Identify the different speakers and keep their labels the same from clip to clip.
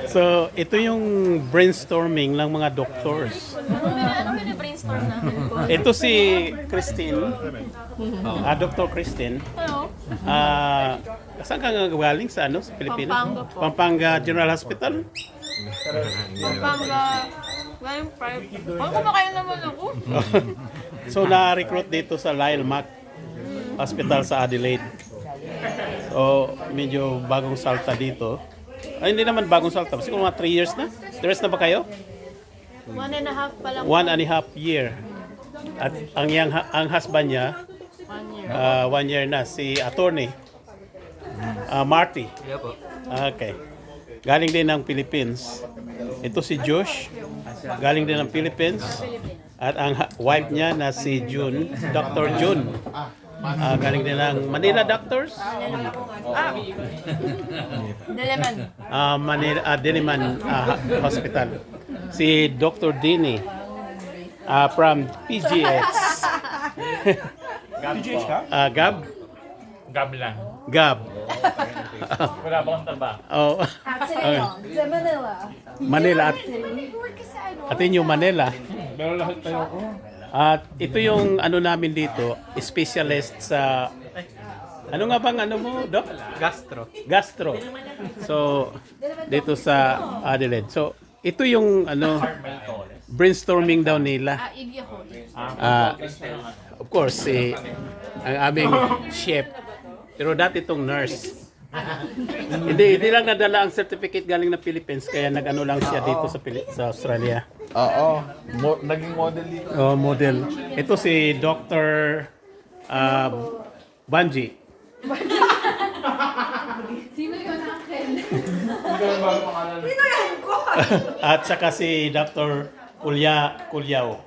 Speaker 1: So, ito yung brainstorming ng mga doctors.
Speaker 2: Ano brainstorm natin po?
Speaker 1: Ito si Christine, Dr. Christine.
Speaker 2: Ano?
Speaker 1: Saan ka nga galing sa ano, sa Pilipinas?
Speaker 2: Pampanga po.
Speaker 1: Pampanga General Hospital?
Speaker 2: Pampanga. Galing private. Ano kumakain naman ako?
Speaker 1: So, na-recruit dito sa Lyle Mac Hospital sa Adelaide. So, medyo bagong salta dito. Ay, hindi naman bagong salta. Siguro mga 3 years na. 3 years na ba kayo?
Speaker 2: 1.5 pa lang.
Speaker 1: 1.5 year. At ang husband niya,
Speaker 2: 1 year.
Speaker 1: 1 year na. Si attorney. Marty.
Speaker 3: Yeah po.
Speaker 1: Okay. Galing din ng Philippines. Ito si Josh. Galing din ng Philippines. At ang wife niya na si June, Dr. June. Galing din ng Manila Doctors.
Speaker 2: Deleman.
Speaker 1: Manila, Diliman Hospital. Si Dr. Dini from PGH.
Speaker 4: PGH ka?
Speaker 1: Gab?
Speaker 4: Gab lang.
Speaker 1: Gab.
Speaker 4: Wala ba akong trabaho?
Speaker 1: Oh.
Speaker 5: Actually, sa Manila.
Speaker 1: Manila at inyo Manila.
Speaker 4: Pero lahat tayo ko.
Speaker 1: At ito yung ano namin dito, specialist sa ano nga bang ano mo, Doc? Gastro. So dito sa Adelaide. So ito yung ano brainstorming daw nila.
Speaker 2: Iggy ako.
Speaker 1: Of course, ang aming chef. Pero dati itong nurse. hindi lang nadala ang certificate galing na Philippines kaya nag-ano lang siya dito sa Australia.
Speaker 6: Oo. Naging model dito.
Speaker 1: Oh, model. Ito si Dr. Banji.
Speaker 5: Sino yun, Uncle?
Speaker 1: At saka si Dr. Kulyao.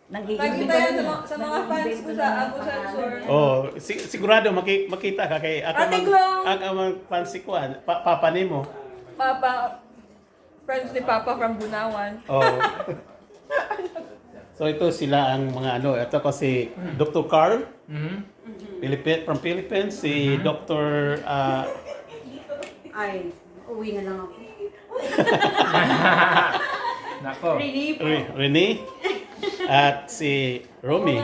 Speaker 7: Nakita yan sa mga fans ko sa Abu Sansor.
Speaker 1: Oh, sigurado makita ka kay
Speaker 7: Ate Glong!
Speaker 1: ang fancy ko, papa nimo.
Speaker 7: Papa, friends ni Papa from Bunawan.
Speaker 1: Oh. So ito sila ang mga ano, ito kasi Dr. Carl from Philippines, si Dr.
Speaker 5: Ay, uwi na lang ako.
Speaker 4: Nako.
Speaker 1: Rene at si Romy.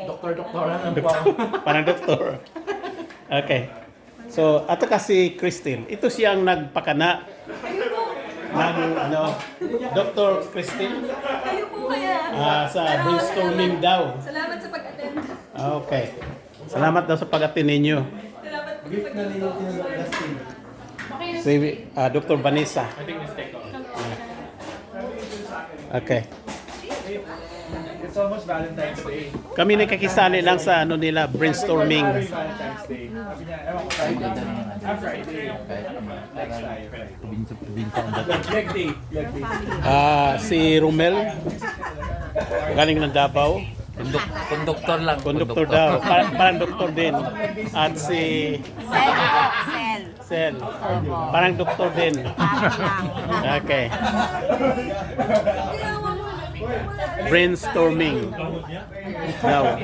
Speaker 4: Doktor-doktoran lang po ako.
Speaker 1: Parang doktor. Okay. So, ato kasi Christine. Ito siyang nagpakana ng ano, Dr. Christine
Speaker 7: Kayo po kaya.
Speaker 1: sa brainstorming daw.
Speaker 7: Salamat sa pag-attend.
Speaker 1: Okay. Salamat daw sa pag-attend ninyo.
Speaker 7: Salamat po sa pag-attend.
Speaker 1: Si Dr. Vanessa.
Speaker 4: I think mistake ko.
Speaker 1: Okay.
Speaker 4: It's almost Valentine's Day.
Speaker 1: Kami nakikisali lang sa ano nila, brainstorming.
Speaker 4: Valentine's Day. Sabi niya, ewan ko, Friday. Friday. Next Friday. Leg day. Leg day.
Speaker 1: Si Romel, galing ng Davao.
Speaker 3: Konduktor lang.
Speaker 1: Konduktor daw. Parang doktor din. At si Sel. Parang doktor din. Okay. Brainstorming daw.